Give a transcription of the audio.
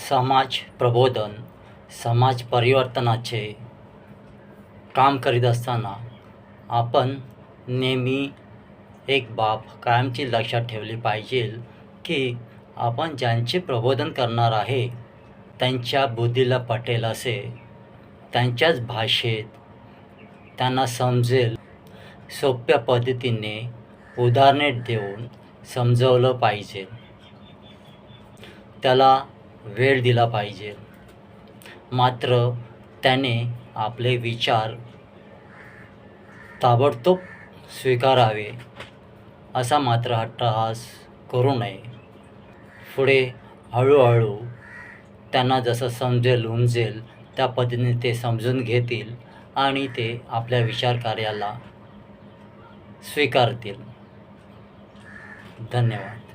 समाज प्रबोधन, समाज परिवर्तनाचे काम करीत असताना आपण नेहमी एक बाब कायमची लक्षात ठेवली पाहिजे की आपण ज्यांचे प्रबोधन करणार आहे त्यांच्या बुद्धीला पटेल असे, त्यांच्याच भाषेत त्यांना समजेल सोप्या पद्धतीने उदाहरणे देऊन समजवलं पाहिजे. त्याला वेळ दिला पाहिजे. मात्र त्याने आपले विचार ताबडतोब स्वीकारावे असा मात्र हट्टहास करू नये. पुढे हळूहळू त्यांना जसं समजेल उमजेल त्या पद्धतीने ते समजून घेतील आणि ते आपल्या विचार कार्याला स्वीकारतील. धन्यवाद.